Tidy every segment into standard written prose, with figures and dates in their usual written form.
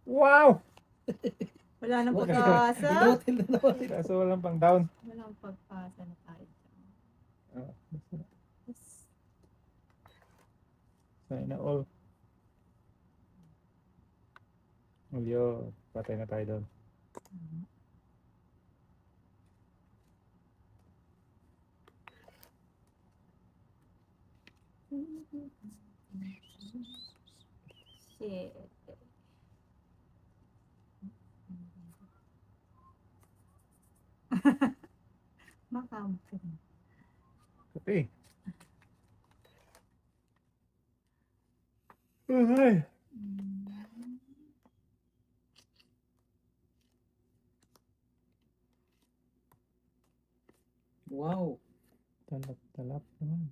Wow! Wala nang pag-asa. Kaso walang pang down. Walang pag-asa na tayo. Oh, sana all. Yo, patay na tayo doon. Shit. Makampun. Kape. Ay. Wow. Talap naman.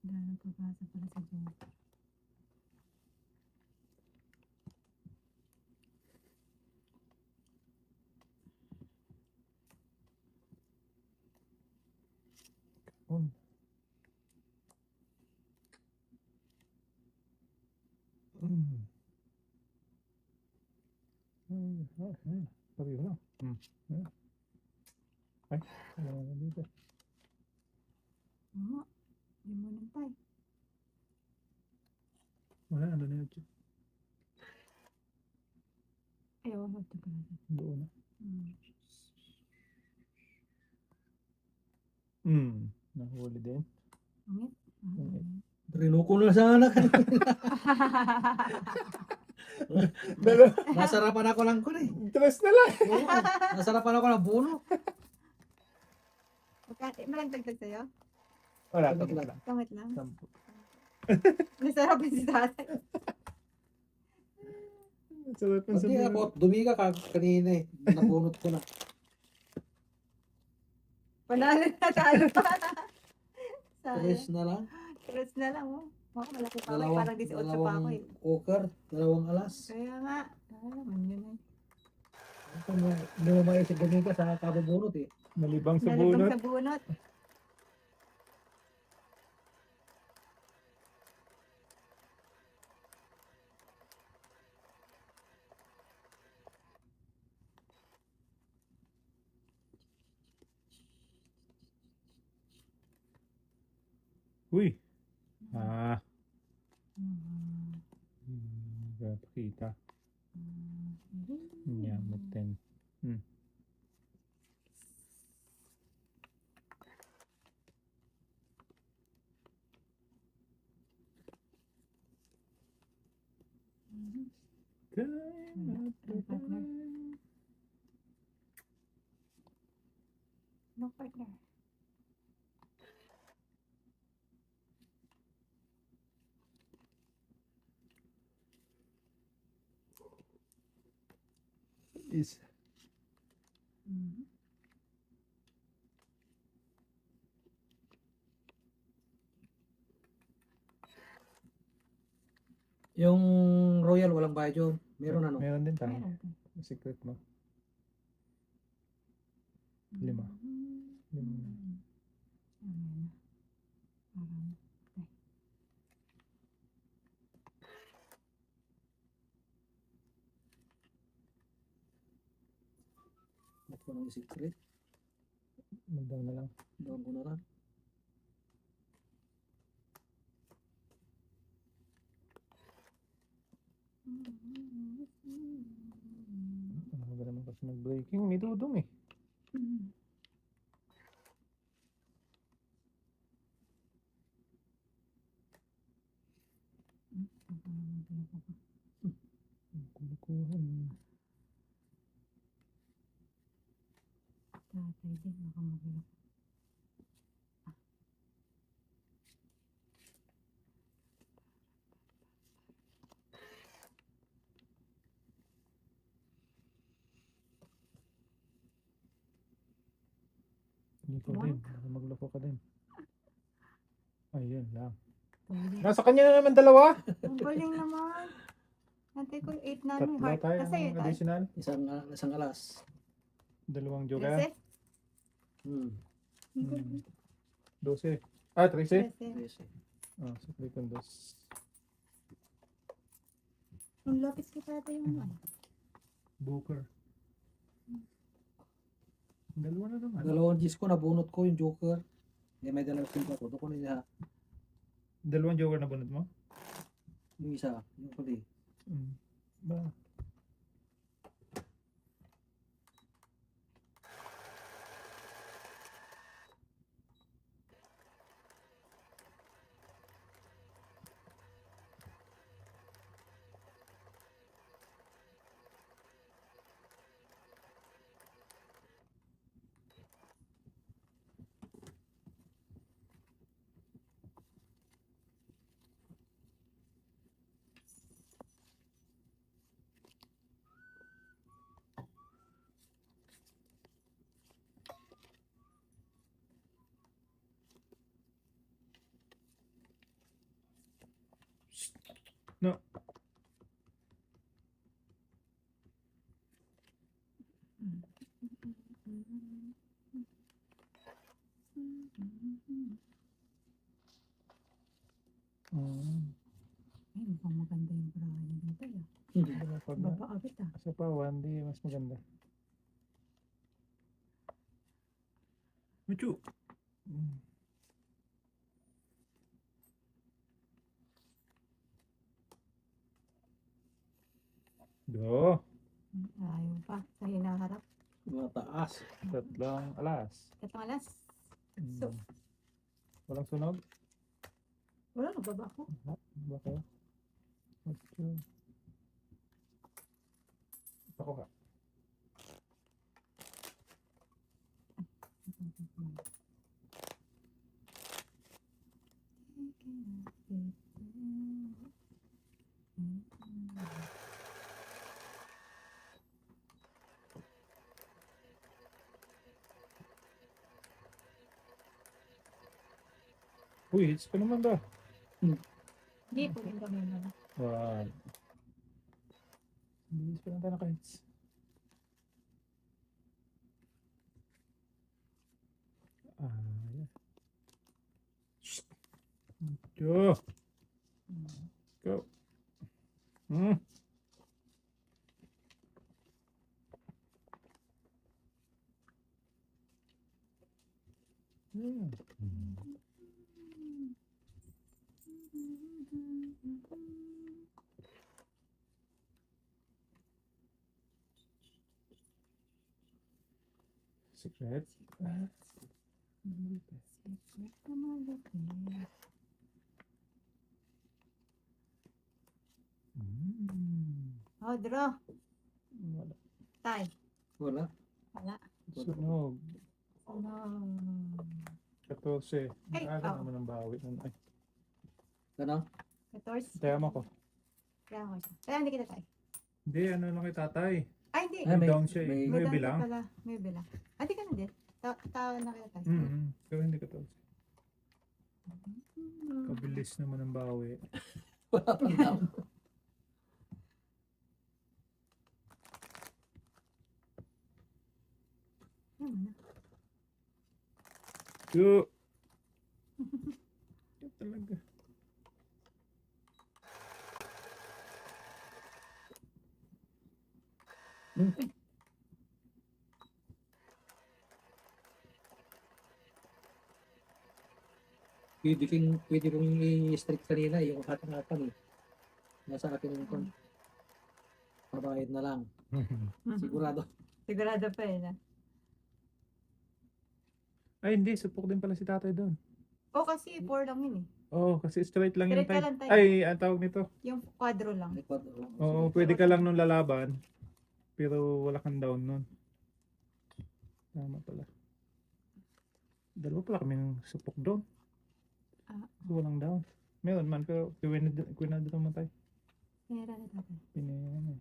Wala nang pag-asa para sa Joker. On. Sabi ko lang. Ay, wala na dito. Oo. Hindi mo nantay. Wala, ano na yun? Ayaw ako ito ka na. Doon na. Mm. Nahuli din. Angit. Rinuko na sana kanina. Nasarapan ako lang ko eh. Tres na lang. Oo, nasarapan ako ng buno. Malang tagtag sa'yo? Wala, Kamit tamit lang. lang. Kamit lang. 10. Nasarap yung si tatay. Sarap ng Hindi sabihin. ako, dumiga ka kanina eh. Nabunot ko na. Panalo na talo pa. Tres na lang. Tres na lang oh. Ako malaki pa ako. Dalawang, Parang 18 pa ako dalawang eh. cooker, dalawang alas. Kaya nga. Naman yun eh. Hindi mo maisip ganun ka sa kabubunot eh. Malibang sa Nalibang bunot. sa bunot. Uy. Pakita. Nyamot din. No partner. Is. Yung Royal walang bayad yun. Meron ano? Meron din tayo. Meron. Secret mo. 5. 5. Ba't ko nang secret? Magdaw na lang. Doon ko na lang. Ano ba naman kasi nag-breaking? May dudong eh. Kulukuhan. Tatay din. Nakamagulak. Hindi ko din. Baka magloko ka din. Ayun lang. Tuloy. Nasa kanya na naman dalawa. Ang galing naman. Nantay ko 8 na ano, Tatlo heart. tayo Kasi ng additional. Isang alas. Dalawang joker. 13. Hmm. 12. Ah, 13. 13. Ah, sa Clayton dos. Ang lapis kita ata yung ano. Booker. Dalawa na naman. Dalawang G's ko, nabunot ko yung Joker. May dalawang team ako. Doon ko niya Dalawang joker na bunot mo? yung isa. Yung huli. Ba? No. Ay, mukhang maganda yung parahan niya dito. Dalawa pag na. Baba agad ah. Sa pawan, di mas maganda. Muchu. Do. Ayaw pa. Sa hinaharap. Mataas. Tatlong alas. Katong alas. Mm. So, Walang sunog? wala na baba ko. Ba kayo? Muchu. Ako ka. Uy, hits pa naman ba? Hindi po rin kami na. Wow. Bilis pa lang tayo naka-hits. Yeah. Go. Go. Secret. Secret na malaki. Oh, draw. Wala. Tay. Wala. Wala. Sunog. Ano? 14. Ay, Aga oh. naman ang bawi. Ay, Ano? 14. taya mo ko. Kaya ako siya. Kaya hindi kita tay. Hindi, ano lang kay tatay. Ay, hindi. Ay, May down siya eh. may- May down bilang. pala. May bilang. Ah, di ka na din. Tawa na kita tay. Pero hindi ka to. Kabilis naman ang bawi. Wala pa lang. Ano na? Yo! Yan talaga. Pwede kong i-strict kanina yung hatang-hatang eh. Nasa akin yung kon. Pabayad na lang. Sigurado. Sigurado pa eh na. Ay, hindi. Supok din pala si tatay doon. O kasi 4 lang yun eh. Oo, kasi straight lang yung Straight ka tay. lang, tay. Ay, ang tawag nito. Yung quadro lang. Oo, pwede ka lang nung lalaban. Pero wala kang down nun. Tama pala. Dalawa pala kami ng supok doon. Ah. Walang down. Meron man, pero kwinado naman tayo. Pera na tatay. Pinayaan eh.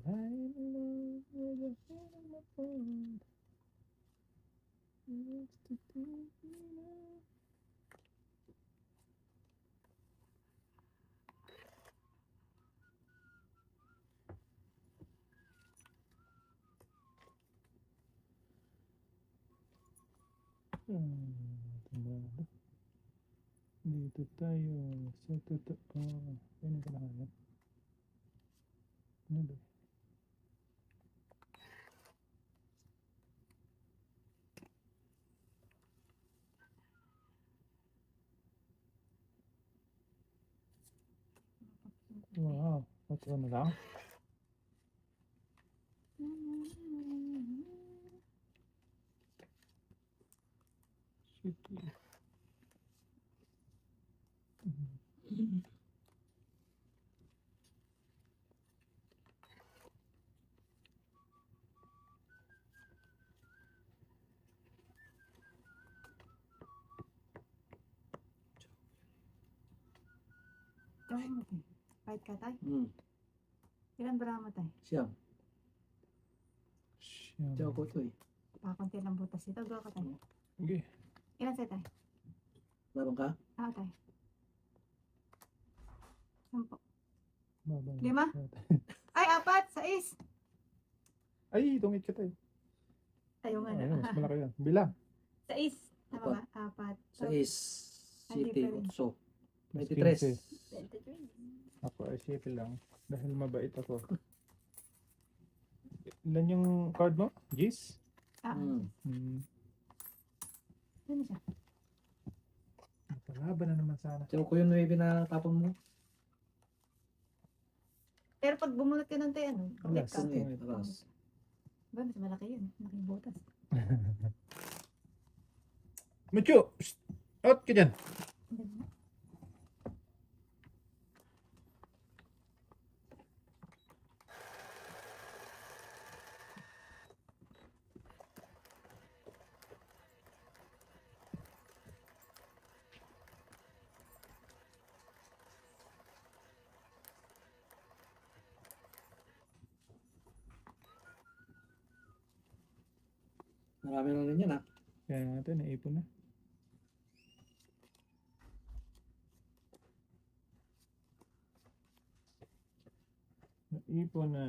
Lying alone with a hand on my phone. What's the thing now? Tumado. Dito tayo sa totoo. Ano ka nahanap? Ano ba? Wow, what's ano lang? Shit. Tayo mo tayo. Kahit ka tayo. Hmm. Ilan bara mo tayo? Siyam. Siyam. Tiyaw ko ito eh. Pakunti lang butas ito. Gawa ka tayo. Okay. Ilan sa'yo tayo? Labang ka? Tayo. 10. Baba. 5? Ay, 4, 6. Ay, tungit ka tayo. Ayun nga Ayun, mas na. malaki yan. Bilang. 6. Tama ba? 4. Sa is. Ay, City. different. So. Mas 23. 23. Ako ay 7 lang. Dahil mabait ako. Ilan yung card mo? Gis? Hmm. Ano siya? Nakalaban na naman sana. Tiyaw ko yung 9 na tapon mo. Pero pag bumunot ka ng tayo, ano? Ulit Alas. ka. Alas. Ba, mas malaki yun. Malaking butas. Mucho! Psst! Out ka dyan! Marami na rin yan ah. Kaya natin, naipon na. Naipon na.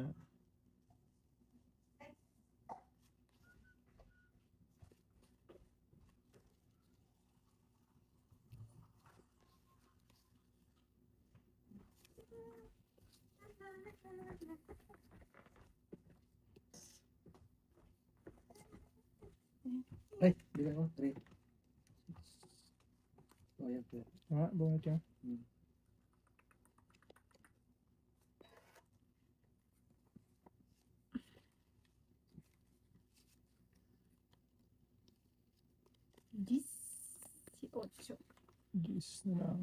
Ay, bilang ko. 3. Oh, yan. Ah, bunga siya. Gis. Si 8. Gis na lang.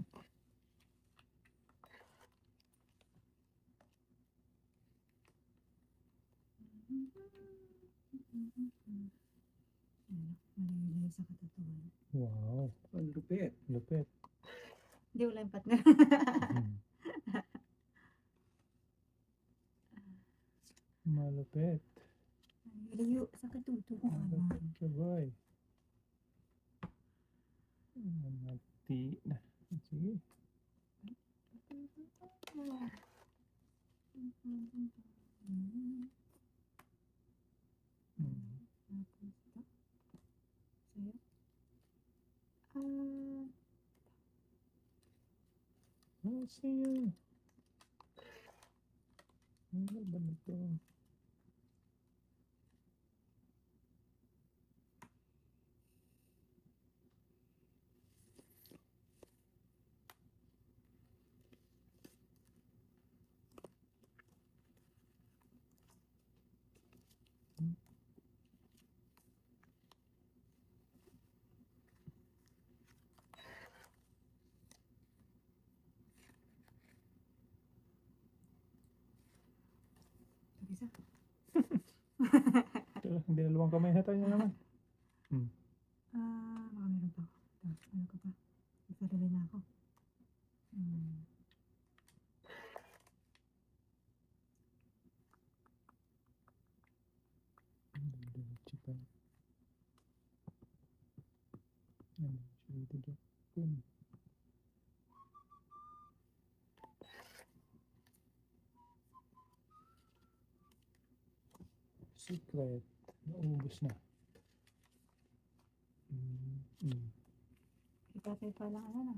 Malayo sa katotohanan. Wow, Ang lupit. lupit. Hindi, wala yung partner. Malupit. Malayo sa katotohanan. Malupit ka, boy. Mati na. Sige. Oh, siya. Ano ba na to? Isa. Hindi, dalawang kamay na tayo naman. Baka meron pa ako. Ito, ano ka pa? Sarili na ako. Secret. Naubos na. Ipatay pa lang ano na.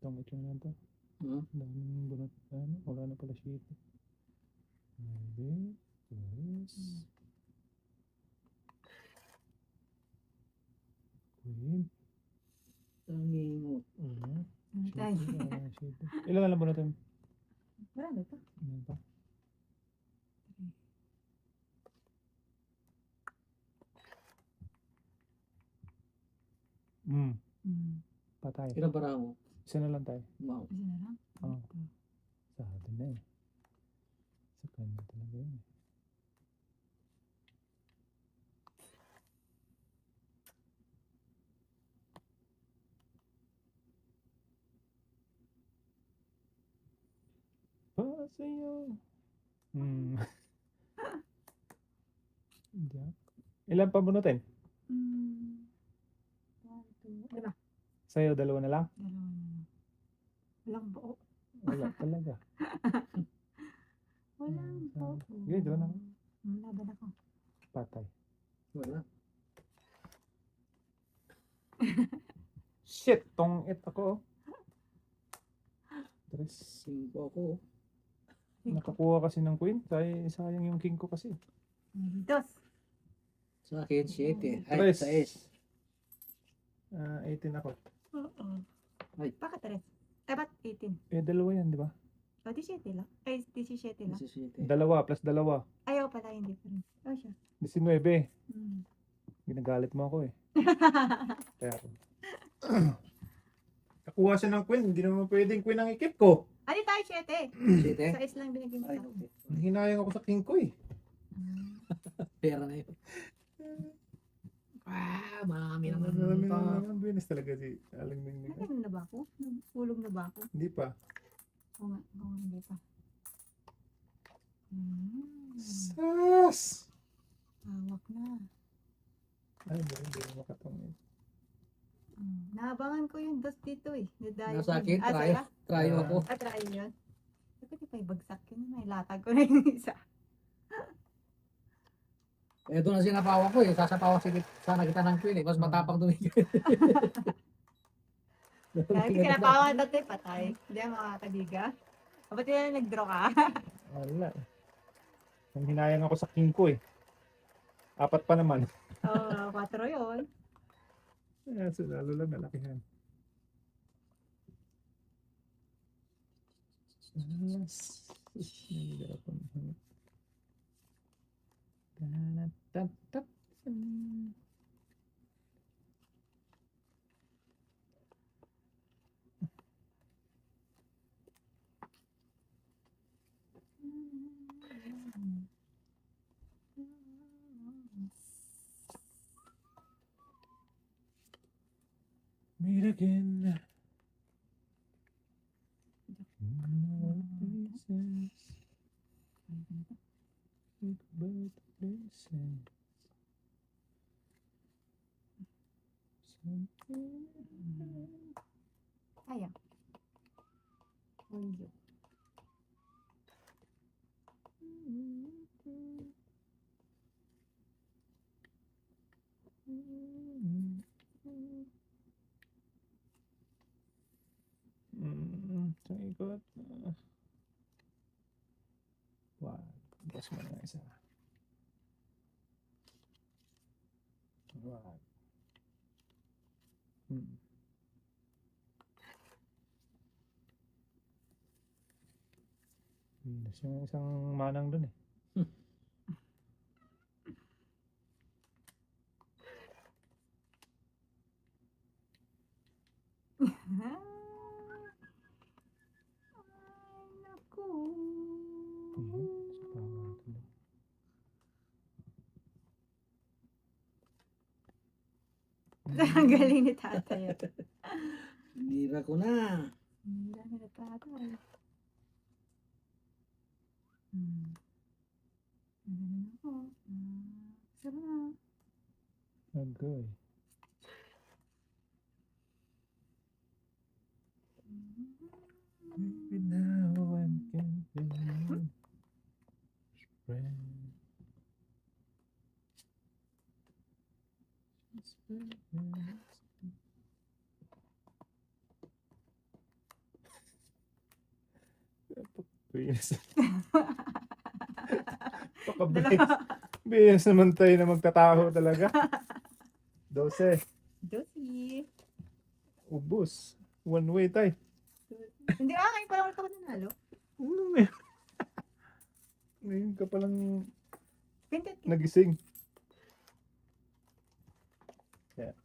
Itong ito na ito. Hmm? Daming bunot. Ano? Wala na pala sheet. Maybe. Yes. Queen. Tangi mo. Ano tayo? Sheet. Ilan lang bunotin? Marami pa. Ilan pa? Patay. Ilang bara mo? Isa na lang tayo. Wow. Isa na lang. Oo. Sa atin na eh. Sa kanya talaga yun eh. Para sa'yo. Jack. Ilan pa bunutin? 1, 2, 5. Sa'yo, dalawa na lang? Dalawa na lang. Walang buo. Wala talaga. Walang buo. Sige, doon ako. Laban ako. Patay. Wala. Shit! Tong it ako. Tres. 5 ako. Nakakuha kasi ng queen. Sayang yung king ko kasi. 2. Sa akin, 7. Ay, Tres. 6. 18 ako. Oo. Ay. Bakit 3? Eh, ba't 18? Eh, dalawa yan, di ba? O, 17 lang. Ay, 17 lang. 17. Dalawa plus dalawa. Ayaw pala yung difference. O, siya. 19. Mm. Ginagalit mo ako eh. Kaya ako. Nakuha siya ng queen. Hindi naman pwedeng queen ang ikip ko. Ano tayo, 7? 7? Sa is lang binigay mo Ay, sa akin. okay. Hinayang ako sa king ko eh. Pera na yun. Marami naman Marami ito. naman binis talaga si Aling Mingming. Nagano na ba ako? Nagpulog na ba ako? Hindi pa. Oo nga, hindi pa. Sas! Hawak na. Ay, hindi ko makatungin. Naabangan ko yung dos dito eh. Nasa akin, try. sa'yo? Try ako. Try yun. Sabi di pa ibagsak yun. May latag ko na yung isa. Eh, doon na sinapawa ko eh. Sasapawa sana kita ng queen eh. Mas matapang dumigil. Kaya hindi kinapawa dati patay. Hindi ako makakabiga. Ba't yun nag-draw ka? Wala eh. Nang hinayang ako sa king ko eh. 4 pa naman. Oo, 4 yun. Kaya so, lalo lang nalakihan. Yes. Nahihirap ako. Tap. Meet again. Pieces. Think about the places. Something. Ayaw. Uyo. Sa ikot. Wow. Boss mo na isa. Wow. Minus yung isang manang dun eh. Ay, naku. Sa tama ito. Ang galing ni tatay. Bira ko na. Ang galing ni tatay. Nagaling ako. Sarap. Agoy. Maybe now I can feel Bilis. Pakabilis. Bilis naman tayo na magtataho talaga. 12. Josie. Ubus. One way tayo. Hindi ngayon pa lang ulit ako nanalo. Ano ngayon? Ngayon ka palang Pinted. nagising. Yeah.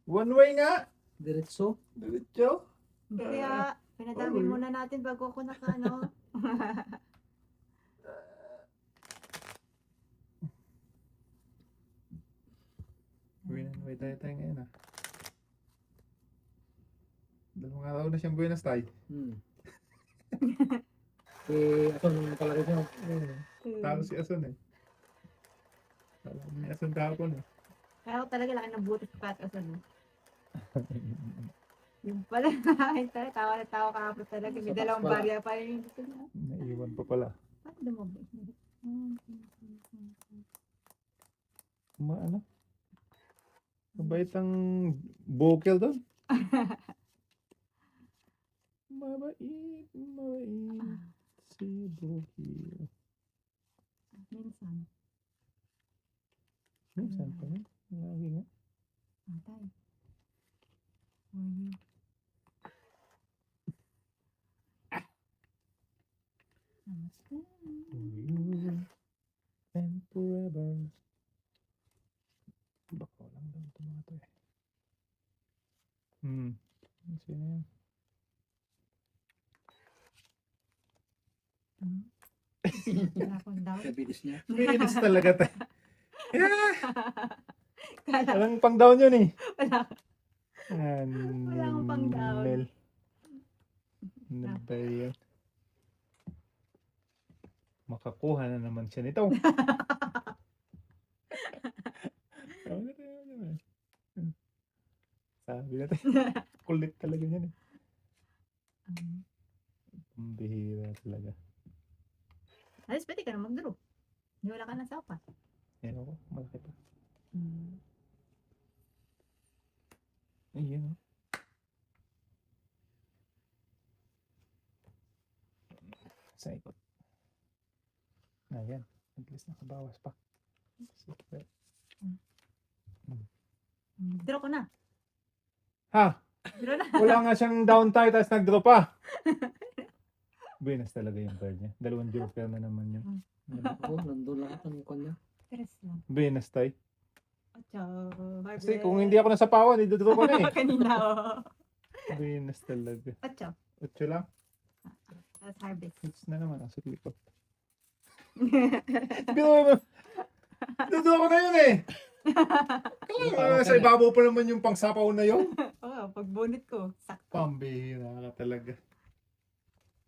One way nga. Diretso. Diretso. Kaya, pinadami Oy. muna natin bago ako naka-ano. One way tayo ngayon ah. Dalawang araw na siyang buenas tayo. Aso nung palaro nyo. Talo si Ason eh. Talo ni Ason kahapon eh. Kaya ako talaga laki ng butas pa at asan. Yung pala, tayo, tawa na tawa kahapon talaga. May Sa dalawang box pala. barya pa rin. Naiwan pa pala. Paano dumabi? Ano? Mabait ang vocal doon. Mabait, mabait. Si Bokil. Minsan. Minsan pa yun. Lagi nga. Atay. How are you? Namaste. For you and forever. Bako lang daw ito mga to eh. Sino yan? Wala akong down. Kabilis niya. Minus talaga tayo. Kala, Walang pang down yun eh. wala. Wala Wala akong pang down. Ano ba yan? Makakuha na naman siya nito. Sabi natin. Kulit talaga yan eh. Pambihira talaga. Alis, pwede ka na mag-draw. Hindi wala ka na sa upat. Yan ako, malaki pa. Ayun o. Sa ikot. Ayan. At least nakabawas pa. Super. Draw ko na. Ha! Draw na. Wala nga siyang down tayo tapos nag-draw pa. Buenas talaga yung card niya. Dalawang joker na naman yun. Oo, nandun lahat ang kwan niya. Tres lang. Buenas tayo. Ocho. Kasi kung hindi ako nasapawan, idodraw ko na eh. Kanina, oh. Buenas talaga. Ocho. 8 lang. Tapos harvest. Hits na naman ang sikli ko. Pero idodraw ko na yun eh. Kaya sa ibabaw pa naman yung pangsapaw na yun. Oo, pag bonit ko, sakto. Pambihira ka talaga.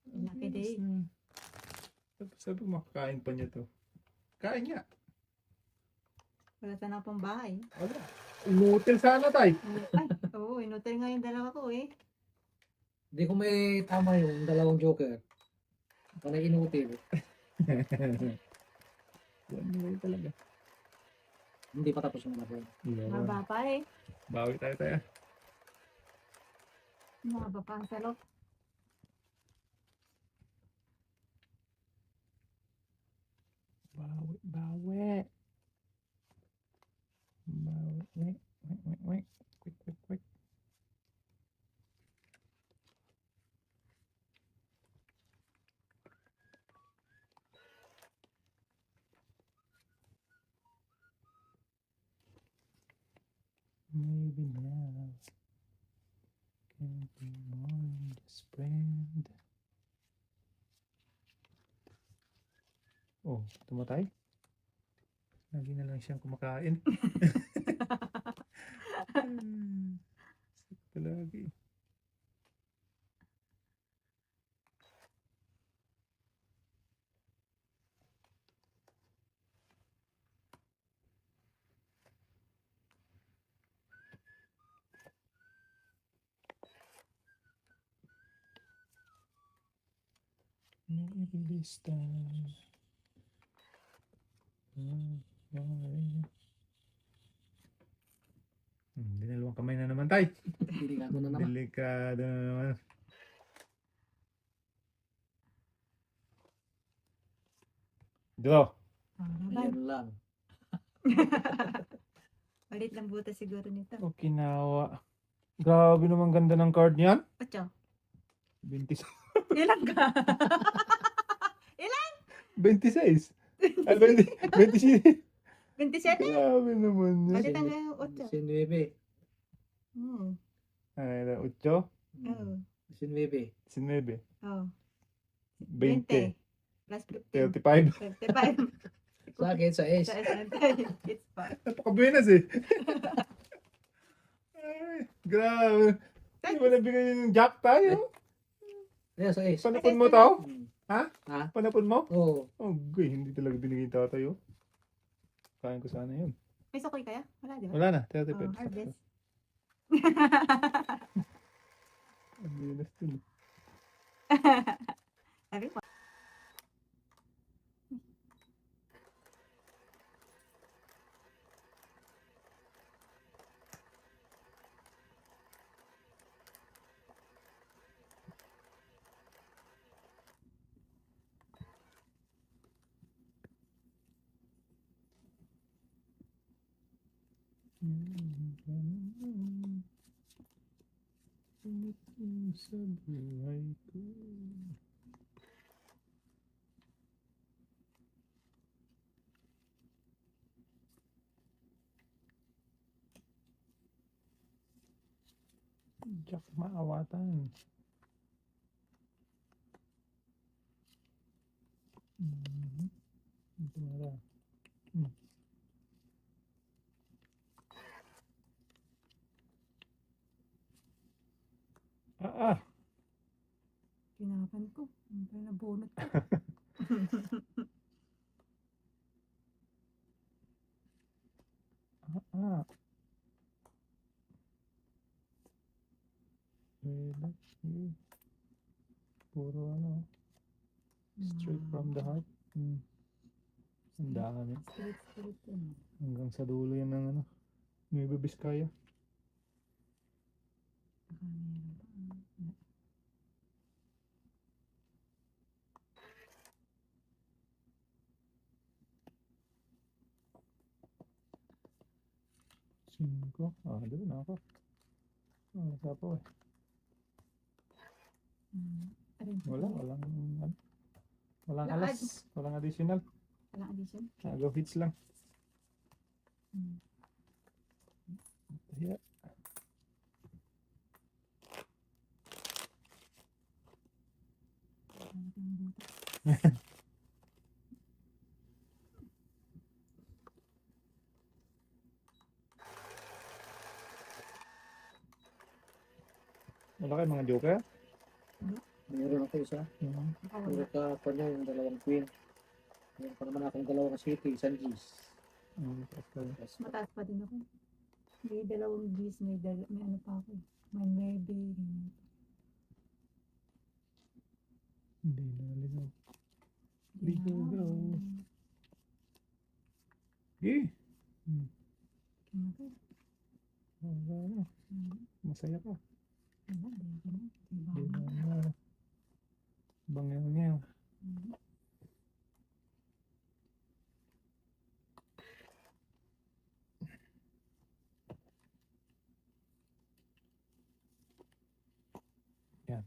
Lucky day. Sabi makakain pa niya to. Kain niya. Wala sana pang bahay. Wala. Inutil sana tay. Ay, oo, inutil nga yung dalawa ko eh. Hindi ko may tama yung dalawang joker. Ako na inutil. Yan way talaga. Hindi pa tapos yung laro. Maba pa eh. Bawi tayo. Maba pa ang salok. Bawi. Wait. Quick. Maybe now can be more just friend. Oh, tumatay? Lagi na lang siyang kumakain. Sakto lagi. Maybe this time. Dinalawang kamay na naman tay. Delikado na naman. Delikado na naman. Draw. Ayun lang. Malit lang butas siguro nito. Okinawa. Grabe naman ganda ng card niyan. 8. 26. Ilan ka? 26. Ay, 20, 26. 27? Grabe naman yan. Malit ang 8. 19. Ay, 8. Oh. 19. 19. Oh. 20. Plus 15. 35. 35. Sa akin, sa S. Sa SNT. It's 5. Napaka-buenas eh. Ay, grabe. Hindi mo nabigay yung jack tayo. Ayan, sa S. Panapon mo to? Hmm. Ha? Ha? Panapon mo? Oo. Oh, hindi talaga binigay yung tatay oh. Kain ko sana yun. May sukoy kaya? Wala, di ba? Wala na, Oh, 35. harvest. Ang buenas dun. Sabi ko. Sa buhay ko. Jack maawatan. Ito na. Ah. Kinapan ko. Ang pinabunot ko. Ah. Puro ano. Straight from the heart. Ang dami. Spirit yun. Hanggang sa dulo yan ng ano. Nueva Vizcaya. Baka meron pa. Cinco. Doon na ako. Nasa po eh. Walang ano. Walang Walang alas. Walang additional. Walang addition. Agaw hits lang. Yeah. Wala kayo mga joker? Mayroon ako isa. Puro ka pa niya yung dalawang queen. Mayroon pa naman akong dalawang city, isang G's. Yes. Mataas pa din ako. May dalawang G's, may ano pa ako. May maybe. Hindi na ligaw. Ligaw. Okay. Wala na. Masaya ka. Di ba na. Bangyaw-ngyaw. Yan.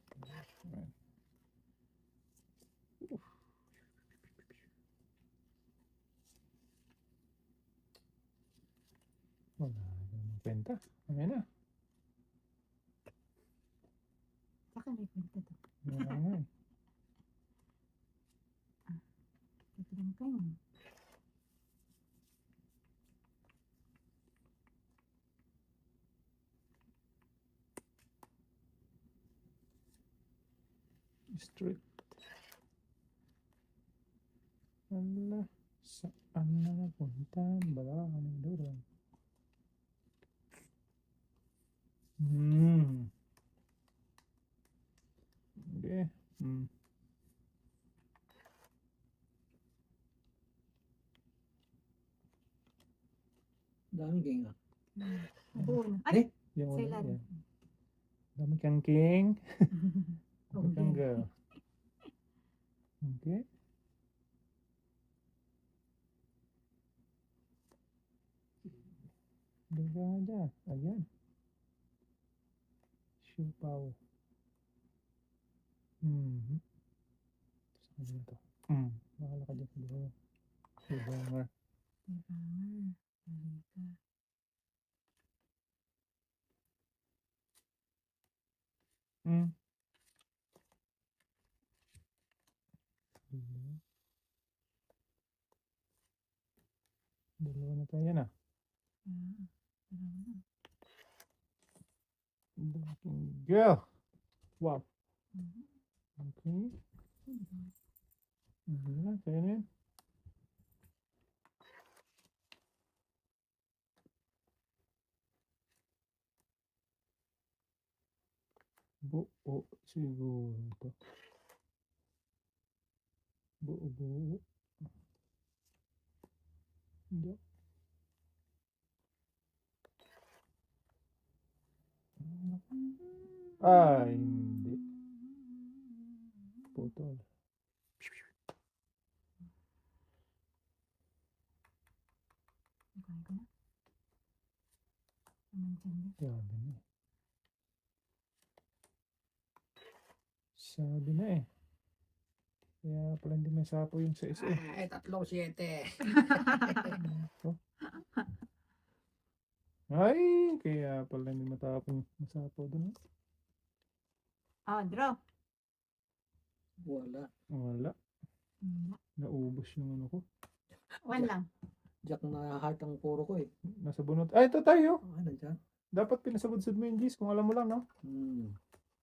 Wala na kwenta. Ano na? Saka may kwenta to. Wala na eh. Ito lang kayo. Street. Wala. Saan na napunta? Bala ka ng doon. Okay. Daming game ah. Buo na. Ay! Yung Sa wala ilalim. yan. Dami kang king. Dami kang Okay. girl. Okay. Gaganda. Ayan. Show power. Mhm. Saan na to? Nakalakad yan sa buhay. Subanger. Hmm. Dalawa na tayo yan ah. Daking girl. Wow. Okay. Ayan, kaya na yan. Buo siguro ito. Buo. Hindi. Ay, hindi. Putol. Sabi na. Sabi na eh. Kaya pala hindi masapo yung sa isa eh. Ay, 3-7. Ay, kaya pala hindi masapo dun. Draw. Wala. Wala. Naubos yung ano ko. 1 lang. Jack na heart ang puro ko eh. Nasa bunot. Ay, ito tayo. Ah, nandiyan. Dapat pinasabod-sad mo yung G's kung alam mo lang, no?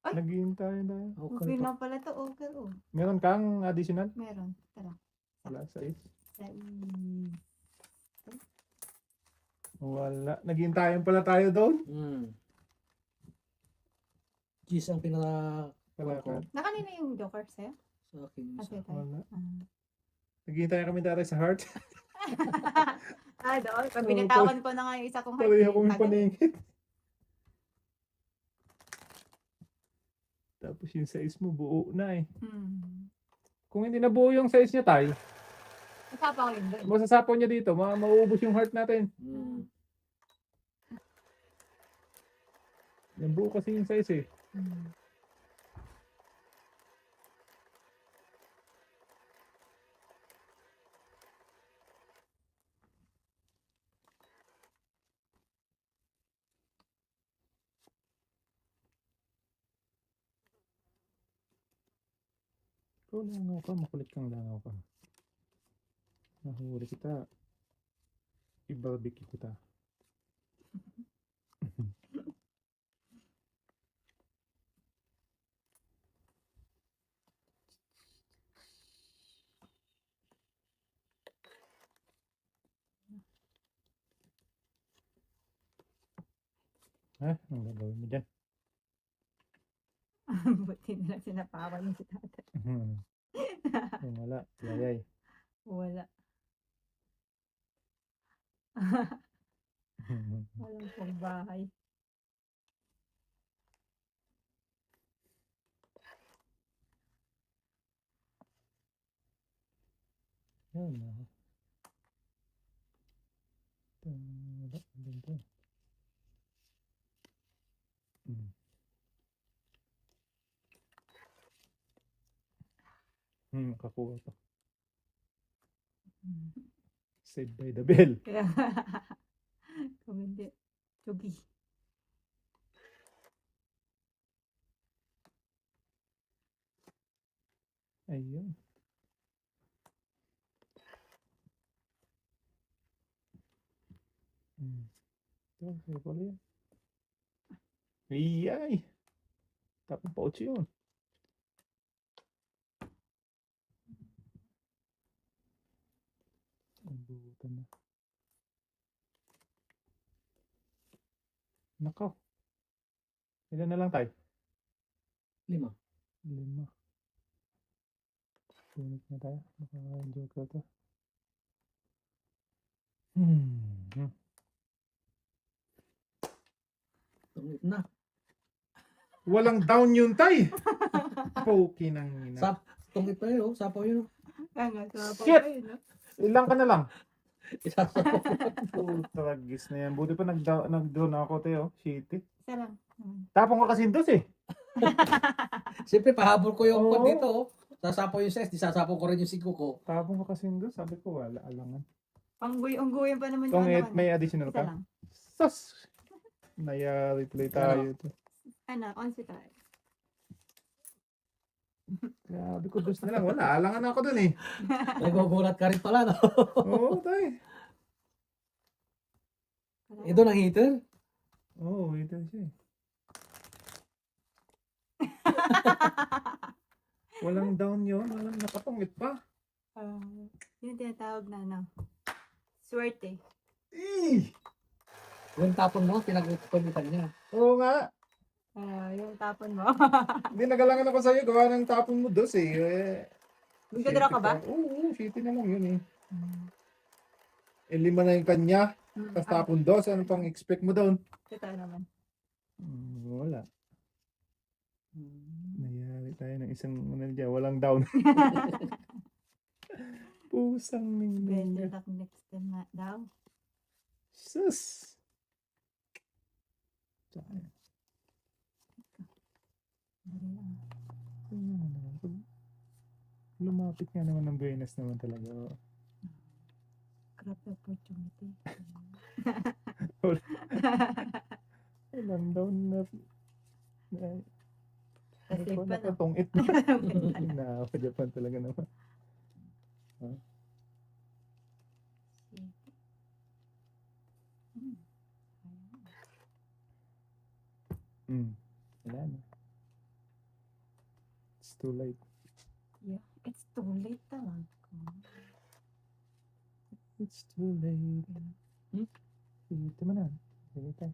Ay! Naghihintay tayo. Okay na pala to. Okay, oh. Meron kang additional? Meron. Tara. Wala, sa is. Sa Wala. Naghintayan pala tayo doon. G's ang pinaka Kalakad. na kanina yung joker sa'yo? sa akin. Kasi Isa. tayo. Wala. Naghihintay kami dati sa heart. Doon. Pag binitawan ko na nga yung isa kong heart. Pareho kami Tagal. paningit. Tapos yung size mo buo na eh. Kung hindi na buo yung size niya tayo, Masapa ko yun doon. masasapo niya dito, mauubos yung heart natin. Yung buo kasi yung size eh. Ikaw langaw ka, makulit kang langaw ka. Nahuli kita. I-barbecue kita. Ang gagawin mo dyan? Buti na lang sinapawan niya si tatay. Yung wala, yayay. Wala. Walang pong bahay. Yan na. Wala, ganito. Kakuha pa. Saved by the bell. Kaya, kung hindi, tsugi. Ayun. Ito, sa'yo pala yan. Iyay! Tapong pa 8 yun. Ang butan na. Nakaw. Ilan na lang tayo? 5. 5. Punit na tayo. Nakaka-enjoy ko ito. Tungit na. Walang down yun, tay! Poki ng ina. Tungit na yun. Sapaw yun. Kaya nga, sa Shit! pa yun, no? Ilang ka na lang? Isasabog. Tragis na yan. Buti pa nag-drone ako, Teo. Shitty. Isa lang. Tapong ka kasi dos eh. Siyempre, pahabol ko yung Oo. pod dito. Oh. Sasapo yung 6, di sasapo ko rin yung 5 ko. Tapong ka kasi dos. Sabi ko, wala. Alangan. Unggoy-unggoyan pa naman Kung ano, may additional Isa ka. lang. Sus! Nayari play tayo. To. Ano, 11 tayo. Grabe ko dos na lang. Wala. Alangan ako dun eh. Nagugulat ka rin pala, no? Oo, tayo. Ito ng heater? Oo, ito siya eh. Walang down yun. Walang nakapangit pa. Yun yung tinatawag na ano. Swerte. Eh! Yung tapon mo, pinag-ulitan niya. Oo nga. Yung tapon mo. Hindi, nagalangan ako sa'yo. Gawa ng tapon mo dos eh. Magdadra ka ba? Oo, shitty na lang yun eh. Eh, 5 na yung kanya. Tapos tapon dos. Ano pang expect mo doon? Totoo naman. Wala. Nayari tayo ng isang dyan. Walang down. Pusang Better mingga. luck next time nga daw. Sus! Sayang. Tingnan mo naman. Pag lumapit nga naman ng Buenas naman talaga. Crap opportunity. Walang down na. Kasi Ano pa pa no. tongit na. Japan talaga naman. Wala na. It's too late. Yeah, it's too late talaga. It's too late. Ito mo na. Sige tayo.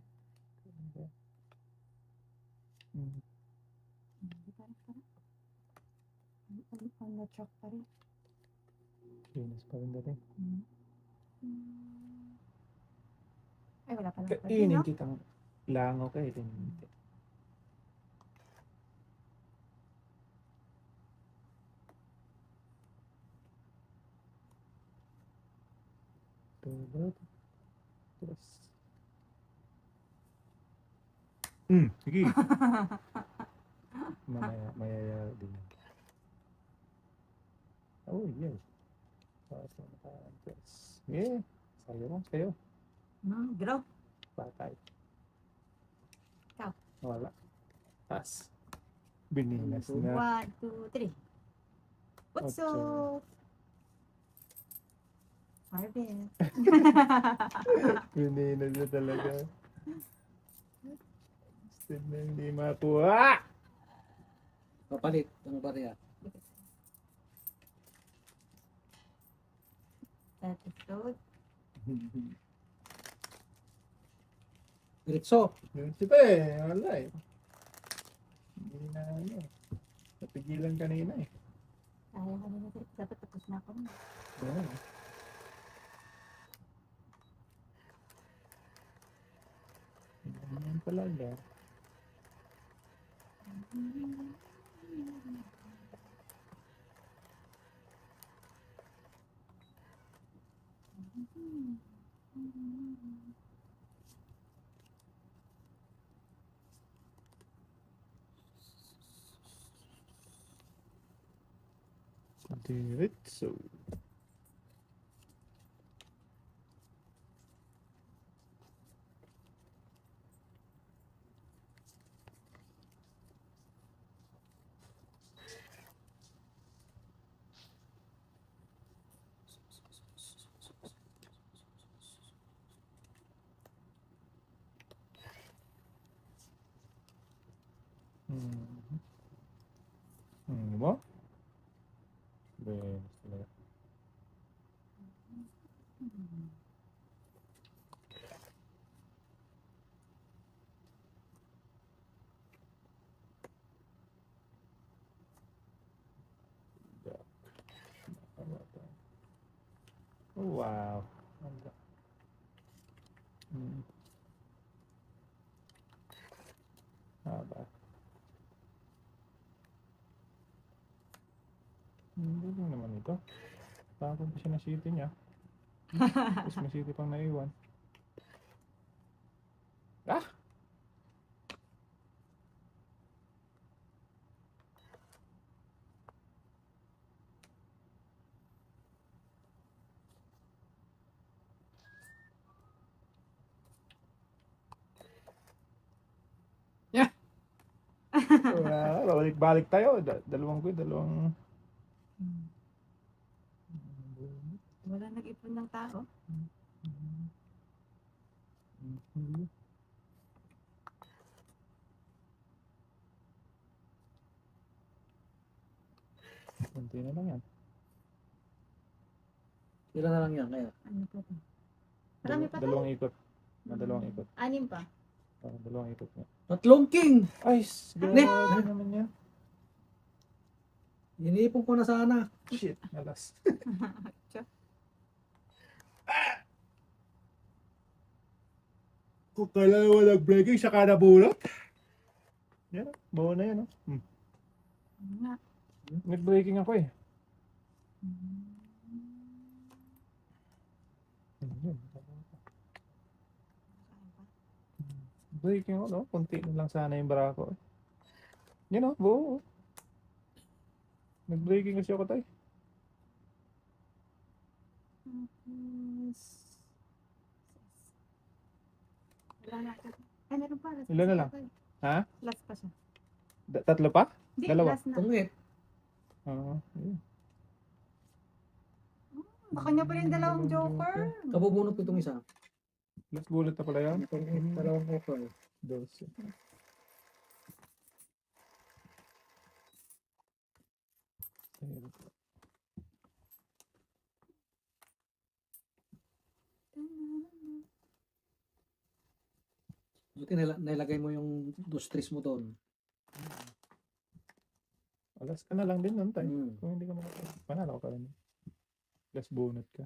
Hindi pa rin. On the truck pa rin. Venus pa rin dati. Ay, wala pa lang. Kainin kitang langaw ka. Ito. Terus. Sige. Maya din. Oh, yeah. Terus. Yeah. Sayo. Draw. Patay. Ikaw. Wala. Tas. Bininas na. 1, 2, 3. What's Otso. up? Harvest. Bininas na talaga. Still na hindi makuha. Papalit. Ano ba rin? Episode. Diretso. Yun siya eh. Wala eh. Hindi na ano. Napigilan kanina eh. Kaya ka nila. Dapat tapos na ako. Yeah. Ganyan talaga. Diretso. Ano ba? Benes talaga. Oh, wow. Haba. Hindi lang naman ito. Tapos pa siya na city niya. Tapos may city pang naiwan. Ah! Yeah! Wala, balik tayo. Dalawang quid, dalawang... Wala nag-ipon ng tao. Kunti na lang yan. Ilan na lang yan kaya? Ano pa to? Marami pa Dalawang tayo. ikot. Dalawang ikot. 6 pa. Dalawang ikot nga. Tatlong king! Ay, Ne! grabe naman yan. Iniipon ko na sana. Shit, alas. Kung kailan walang breaking, saka nabulot. Yan, bawa na yan. Ano nga? Nag-breaking ako eh. Yun. Breaking ako, no? Kunti na lang sana yung barako. Yan o, buo. Nag-breaking kasi ako tayo. Wala na. Ay, meron pa. Last Ilan na pa lang? siya. Ha? Last pa siya. Tatlo pa? Hindi, Dalawa. last na. Tungit. Oo. Yun. Baka niya pa rin dalawang joker. Kabubunot ko itong isa. Last bullet na pala yan. Tungit, dalawang offer. 12. Buti nilagay mo yung dos tres mo doon. Alas ka na lang din nun tayo. Hmm. Kung hindi ka panalo ka rin. Last bonus ka.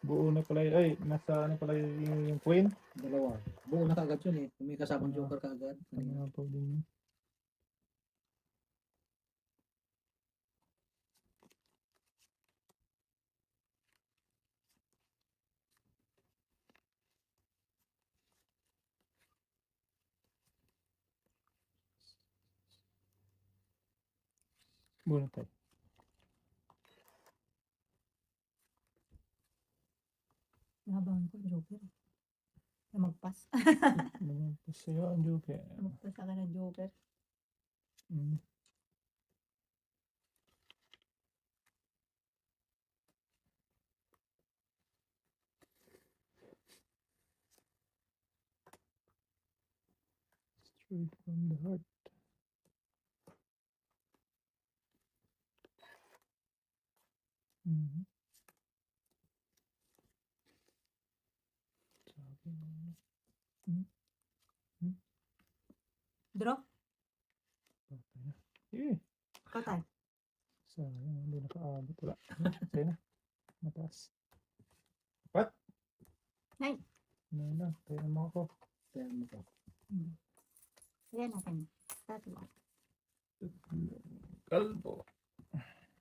Buo na pala ay nasa ano pala yung queen. Dalawa. Buo na kaagad yun eh. May kasamang joker kaagad. Ano pa din yun. Buo na tayo. Nabangan ko, joker. Magpas. Naman pa sa'yo ang joke. Magpas ka na joker. Mm. Straight from the heart. Mhm. Sabi mo. Draw? Patay na. Eh, Ikaw tayo. sayang. Hindi nakaabot. Wala. Sa'yo na. Mataas. Apat. 9. Ano na. Tayo naman ako. Kaya mo ko. Ayan natin. Tatlo. Kalbo.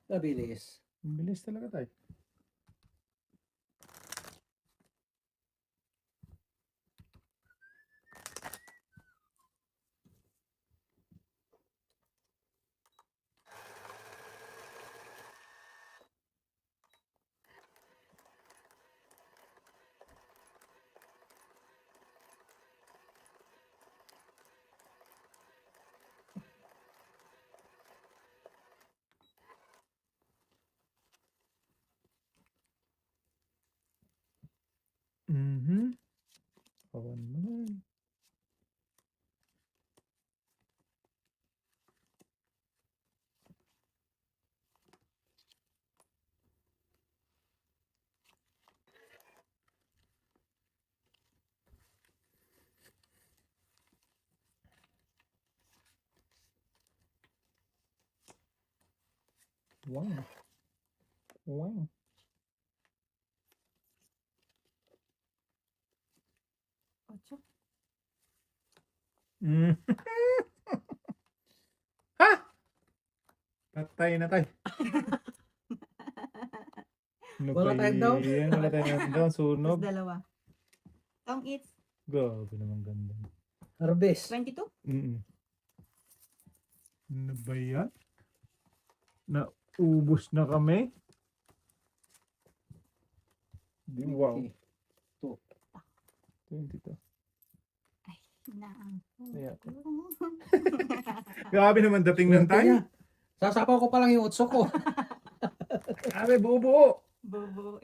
Kabilis. Ang bilis talaga tayo. Mhm. Kawan mo na. Wow. Wow. Mm. Ha? Patay na tayo. Ano Wala ba tayong down. yan? Wala tayong down. Sunog. Tapos dalawa. Tong eats. Grabe naman ganda. Harvest. 22. Mm. Ano ba yan? Naubos na kami. Wow. 22. Naangko. Kaya- Grabe naman dating ng tayo. Sasapaw ko pa lang yung utso ko. Grabe, buo-buo. Bobo.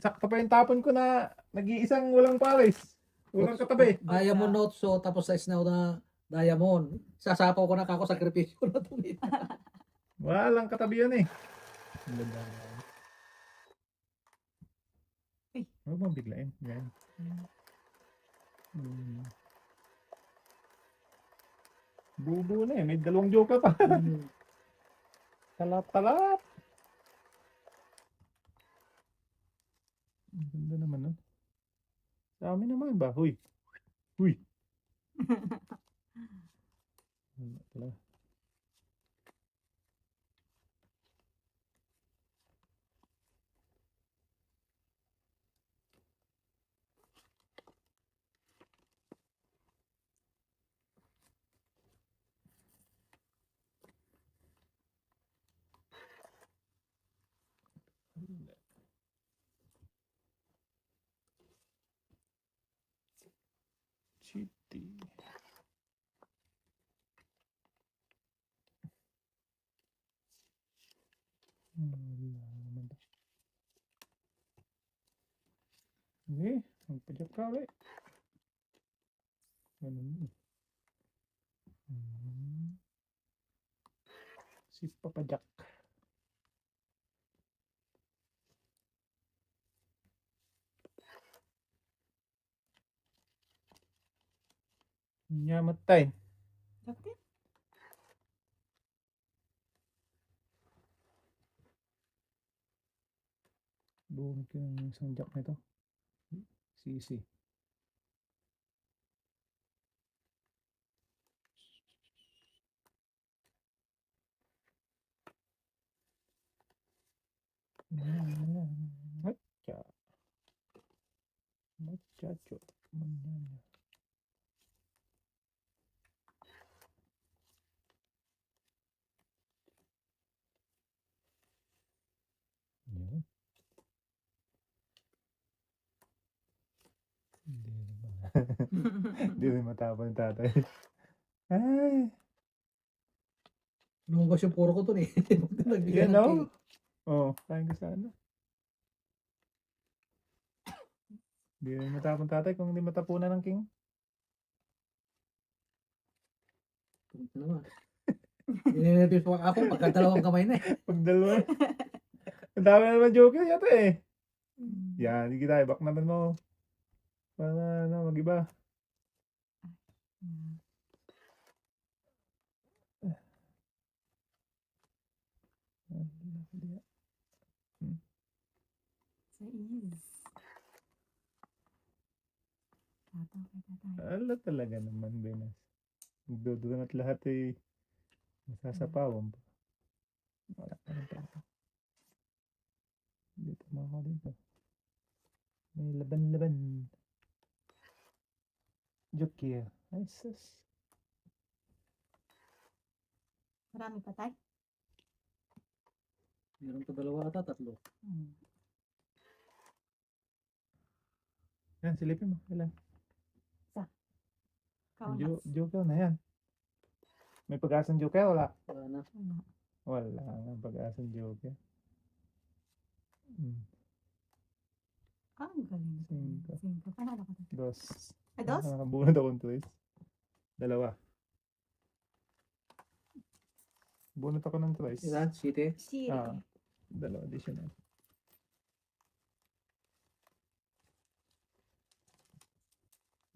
Sakto pa yung tapon ko na nag-iisang walang pares. Walang katabi. Diamond note so tapos sa snow na diamond. Sasapaw ko na kako sakripisyo na tumita. Walang katabi yan eh. Ang ganda. Uy. Huwag mong biglain. Yan. Hmm. Bubo na eh. May dalawang joker pa. Talap-talap. Ang ganda naman nun. Sa amin naman ba? Huy. Huy. Wala pala. Chitty. Wala naman daw. Sige, magpadyak ka ulit. Ganun. Si Papa Jack. Nyamatay. Bakit? Buong ko yung isang jack nito. Sisi. Matcha. Machacho. Manana. Yan. Hindi rin matapang tatay. Ay. Lumabas yung puro ko to eh. Nagbigay Yan ng o. king. Oo, kain ka sana. Hindi rin matapang tatay kung hindi matapunan ng king. Ito naman. Nininipis pa ako pagka dalawang kamay na eh. Pag dalawa. Ang dami na naman joker yata eh. Yan, hindi tayo. Back naman mo. Para ano, mag-iba. Sa is. Tatang kay tatay. Ala talaga naman, Benas. Magdudurang at lahat eh. Masasapawan pa. Wala pa rin talaga. Dito mga ka dito. May laban-laban. Joker. Ay, sus. Marami pa tayo. Meron to dalawa ata, tatlo. Yan, silipin mo. Ilan? Kaunas. Joker na yan. May pag-asang joker? Wala. Wala na. Wala nga pag-asang joker. Ang galing. Cinco. 5. Panalo ko to. Dos. Ay, dos? Nakabunod akong twist. Dalawa. Bunot ako ng twice. Ilan? City? Siri. Dalawa additional.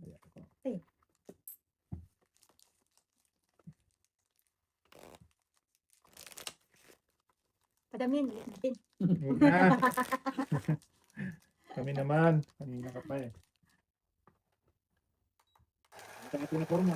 Ayan ako. Padamin. Din. Huwag na. Kami naman. Kanina ka pa eh. Ito na pinaporma.